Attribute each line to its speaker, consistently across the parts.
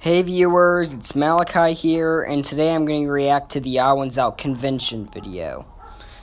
Speaker 1: Hey viewers, it's Malachi here, and today I'm going to react to the Odd1sout convention video.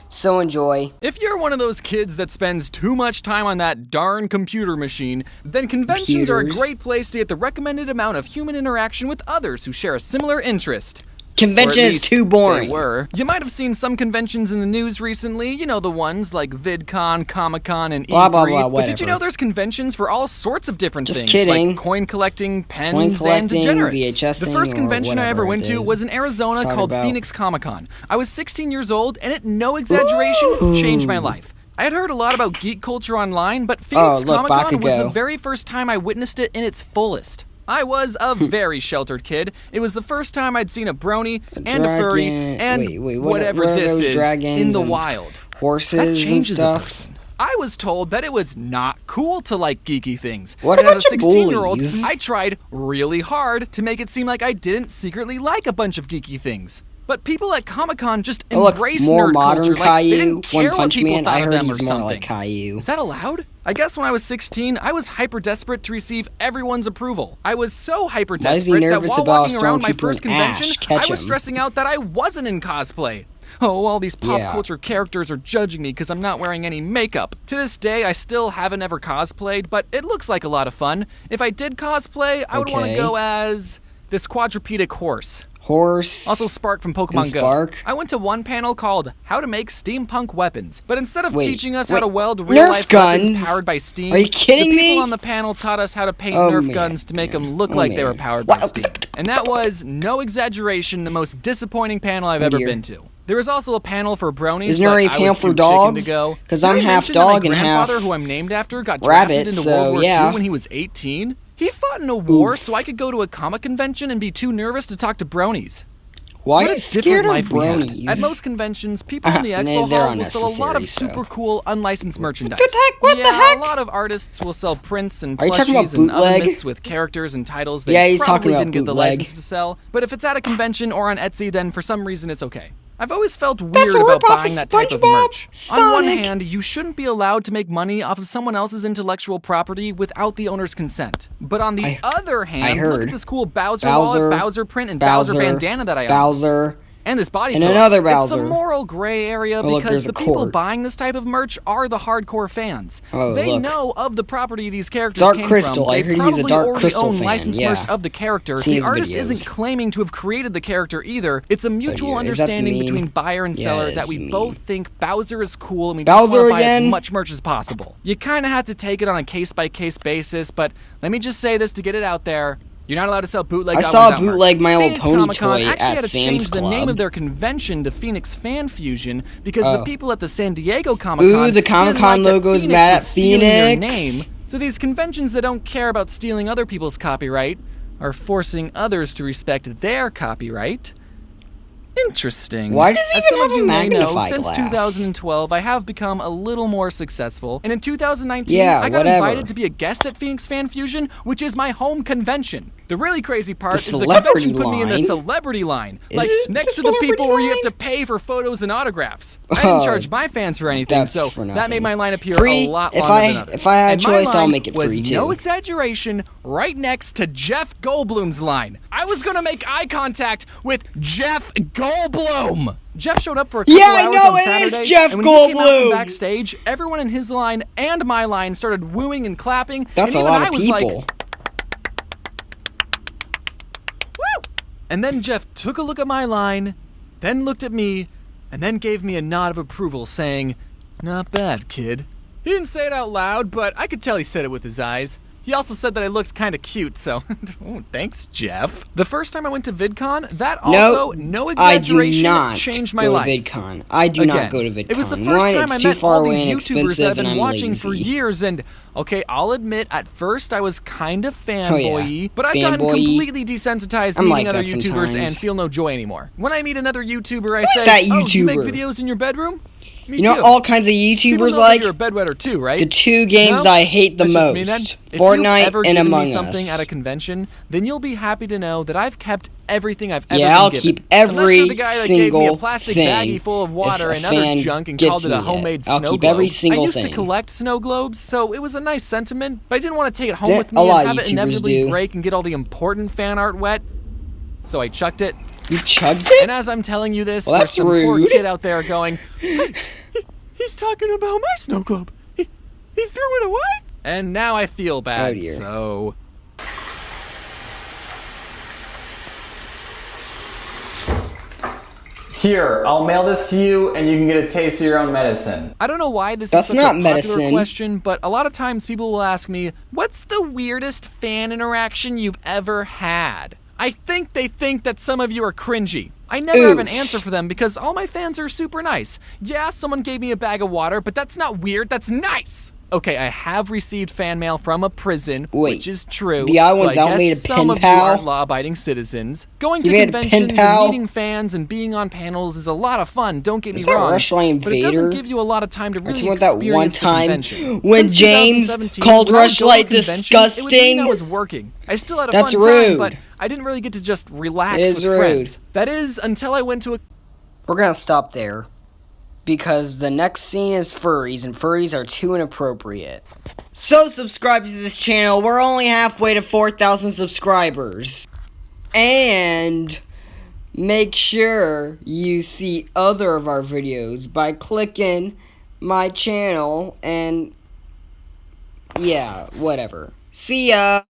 Speaker 1: So enjoy.
Speaker 2: If you're one of those kids that spends too much time on that darn computer machine, then conventions are a great place to get the recommended amount of human interaction with others who share a similar interest.
Speaker 1: Convention is too boring.
Speaker 2: They were. You might have seen some conventions in the news recently, you know, the ones like VidCon, Comic-Con, and E3.
Speaker 1: Blah, blah, blah,
Speaker 2: but did you know there's conventions for all sorts of different things?
Speaker 1: Just kidding.
Speaker 2: Like coin collecting, pens, and degenerates.
Speaker 1: VHSing,
Speaker 2: the first convention I ever went to was in Arizona called
Speaker 1: about
Speaker 2: Phoenix Comic-Con. I was 16 years old, and it, no exaggeration, changed my life. I had heard a lot about geek culture online, but Phoenix Comic-Con was the very first time I witnessed it in its fullest. I was a very sheltered kid. It was the first time I'd seen a brony and a furry and whatever this is in the wild.
Speaker 1: Horses
Speaker 2: that changes
Speaker 1: and
Speaker 2: a
Speaker 1: stuff.
Speaker 2: person. I was told that it was not cool to like geeky things.
Speaker 1: What
Speaker 2: and as a
Speaker 1: about
Speaker 2: 16-year-old,
Speaker 1: bullies?
Speaker 2: I tried really hard to make it seem like I didn't secretly like a bunch of geeky things. But people at Comic-Con just embrace
Speaker 1: more
Speaker 2: nerd
Speaker 1: modern
Speaker 2: culture like they didn't care what people thought of them or something.
Speaker 1: Like Caillou.
Speaker 2: Is that allowed? I guess when I was 16, I was hyper desperate to receive everyone's approval. I was so hyper desperate that while walking around my first convention, I was stressing out that I wasn't in cosplay. Oh, all these pop culture characters are judging me because I'm not wearing any makeup. To this day, I still haven't ever cosplayed, but it looks like a lot of fun. If I did cosplay, I would want to go as this quadrupedic horse. Also Spark from Pokemon Go. I went to one panel called How to Make Steampunk Weapons, but instead of teaching us how to weld real-life weapons powered by steam,
Speaker 1: are you kidding
Speaker 2: the people on the panel taught us how to paint Nerf guns to make them look like they were powered by steam. And that was, no exaggeration, the most disappointing panel I've ever been to. There was also a panel for bronies,
Speaker 1: Isn't there a panel for dogs? Because I'm half dog and half
Speaker 2: grandfather, who I'm named after, got
Speaker 1: rabbit,
Speaker 2: drafted into World War II when he was 18. He fought in a war so I could go to a comic convention and be too nervous to talk to bronies.
Speaker 1: Why are you scared of bronies?
Speaker 2: At most conventions, people in the expo hall will sell a lot of super cool unlicensed merchandise.
Speaker 1: What the heck?
Speaker 2: A lot of artists will sell prints and plushies and other myths with characters and titles they probably didn't get the license to sell. But if it's at a convention or on Etsy, then for some reason it's okay. I've always felt weird about buying that type of merch. On one hand, you shouldn't be allowed to make money off of someone else's intellectual property without the owner's consent. But on the other hand, look at this cool Bowser wallet, Bowser print, and Bowser bandana that I own. And this body pillow.
Speaker 1: Another Bowser.
Speaker 2: It's a moral gray area because the people buying this type of merch are the hardcore fans. They know of the property these characters came from. They probably already own licensed merch of the character. The artist isn't claiming to have created the character either. It's a mutual understanding between buyer and seller that we both think Bowser is cool and we just want to buy as much merch as possible. You kind of have to take it on a case-by-case basis, but let me just say this to get it out there. You're not allowed to sell bootleg.
Speaker 1: I saw a bootleg My Little Pony toy
Speaker 2: actually
Speaker 1: at
Speaker 2: had to
Speaker 1: Sam's
Speaker 2: change
Speaker 1: Club.
Speaker 2: the name of their convention to Phoenix Fan Fusion because the people at the San Diego Comic-Con
Speaker 1: the Comic-Con logo is mad at Phoenix.
Speaker 2: Their name. So these conventions that don't care about stealing other people's copyright are forcing others to respect their copyright. Interesting.
Speaker 1: Why does he even have a
Speaker 2: magnifying
Speaker 1: glass?
Speaker 2: Since 2012, I have become a little more successful, and in 2019, I got invited to be a guest at Phoenix Fan Fusion, which is my home convention. The really crazy part is the convention put me in the celebrity line, like next to the people where you have to pay for photos and autographs. I didn't charge my fans for anything, so that made my line appear a lot longer than others.
Speaker 1: If I had choice, I'll make it free too.
Speaker 2: No exaggeration, right next to Jeff Goldblum's line. I was gonna make eye contact with Jeff Goldblum. Jeff showed up for a couple hours on Saturday,
Speaker 1: Jeff
Speaker 2: and when he came out from backstage, everyone in his line and my line started wooing and clapping.
Speaker 1: That's
Speaker 2: and
Speaker 1: a lot of people.
Speaker 2: Like, and then Jeff took a look at my line, then looked at me, and then gave me a nod of approval, saying, "Not bad, kid." He didn't say it out loud, but I could tell he said it with his eyes. He also said that I looked kind of cute, so oh, thanks, Jeff. The first time I went to VidCon, that also, no exaggeration, changed my life.
Speaker 1: VidCon. I do not go to VidCon.
Speaker 2: It was the first time I met all these YouTubers that I've been watching for years, and okay, I'll admit, at first I was kind of fanboy-y, but I've gotten completely desensitized meeting other YouTubers and feel no joy anymore. When I meet another YouTuber, I say, "Oh, you make videos in your bedroom?" Me
Speaker 1: You know
Speaker 2: too.
Speaker 1: all kinds of
Speaker 2: People
Speaker 1: YouTubers
Speaker 2: know
Speaker 1: like?
Speaker 2: that you're a bedwetter too, right?
Speaker 1: The two games
Speaker 2: No?
Speaker 1: I hate the
Speaker 2: That's just
Speaker 1: most.
Speaker 2: me, then. If
Speaker 1: Fortnite
Speaker 2: you've ever
Speaker 1: and
Speaker 2: given
Speaker 1: Among
Speaker 2: me something
Speaker 1: Us.
Speaker 2: at a convention, then you'll be happy to know that I've kept everything I've ever
Speaker 1: Yeah,
Speaker 2: been
Speaker 1: I'll
Speaker 2: given.
Speaker 1: keep
Speaker 2: Unless
Speaker 1: every
Speaker 2: you're the guy that gave me a
Speaker 1: single
Speaker 2: plastic
Speaker 1: thing
Speaker 2: baggie full of water
Speaker 1: if
Speaker 2: and
Speaker 1: a
Speaker 2: other
Speaker 1: fan
Speaker 2: junk and
Speaker 1: gets
Speaker 2: called it a
Speaker 1: me
Speaker 2: homemade
Speaker 1: I'll
Speaker 2: snow
Speaker 1: keep
Speaker 2: globe.
Speaker 1: every single
Speaker 2: I used to
Speaker 1: thing.
Speaker 2: collect snow globes, so it was a nice sentiment, but I didn't want to take it home with
Speaker 1: A
Speaker 2: me
Speaker 1: lot
Speaker 2: and
Speaker 1: of
Speaker 2: have it
Speaker 1: YouTubers
Speaker 2: inevitably
Speaker 1: do.
Speaker 2: break and get all the important fan art wet. So I chucked it.
Speaker 1: You chugged it?
Speaker 2: And as I'm telling you this,
Speaker 1: Well,
Speaker 2: there's
Speaker 1: that's
Speaker 2: some poor
Speaker 1: rude.
Speaker 2: kid out there going, hey, he's talking about my snow globe. He threw it away? And now I feel bad,
Speaker 1: Oh, dear.
Speaker 2: so...
Speaker 3: Here, I'll mail this to you and you can get a taste of your own medicine.
Speaker 2: I don't know why this
Speaker 1: That's
Speaker 2: is such
Speaker 1: not
Speaker 2: a popular
Speaker 1: medicine.
Speaker 2: question, but a lot of times people will ask me, what's the weirdest fan interaction you've ever had? I think they think that some of you are cringy. I never have an
Speaker 1: Oof.
Speaker 2: answer for them because all my fans are super nice. Yeah, someone gave me a bag of water, but that's not weird, that's nice! Okay, I have received fan mail from a prison,
Speaker 1: Wait,
Speaker 2: which is true.
Speaker 1: the Odd1sout
Speaker 2: so I
Speaker 1: made
Speaker 2: guess
Speaker 1: a
Speaker 2: some
Speaker 1: pen
Speaker 2: of you
Speaker 1: pal?
Speaker 2: are law-abiding citizens. Going to
Speaker 1: You made a pen
Speaker 2: conventions and
Speaker 1: pal?
Speaker 2: meeting fans and being on panels is a lot of fun, don't get me
Speaker 1: Is that
Speaker 2: wrong.
Speaker 1: Rushlight
Speaker 2: But it doesn't
Speaker 1: Invader?
Speaker 2: give you a lot of time to really
Speaker 1: Talking about that one
Speaker 2: experience the
Speaker 1: time
Speaker 2: convention.
Speaker 1: when
Speaker 2: Since
Speaker 1: James
Speaker 2: 2017,
Speaker 1: called
Speaker 2: when I would go to a
Speaker 1: Rushlight
Speaker 2: convention,
Speaker 1: disgusting.
Speaker 2: It would mean I was working. I still had a
Speaker 1: That's
Speaker 2: fun
Speaker 1: rude.
Speaker 2: time, but I didn't really get to just relax
Speaker 1: It is
Speaker 2: with
Speaker 1: rude.
Speaker 2: friends. That is, until I went to a...
Speaker 1: We're gonna stop there. Because the next scene is furries, and furries are too inappropriate. So subscribe to this channel. We're only halfway to 4,000 subscribers. And make sure you see other of our videos by clicking my channel and yeah, whatever. See ya!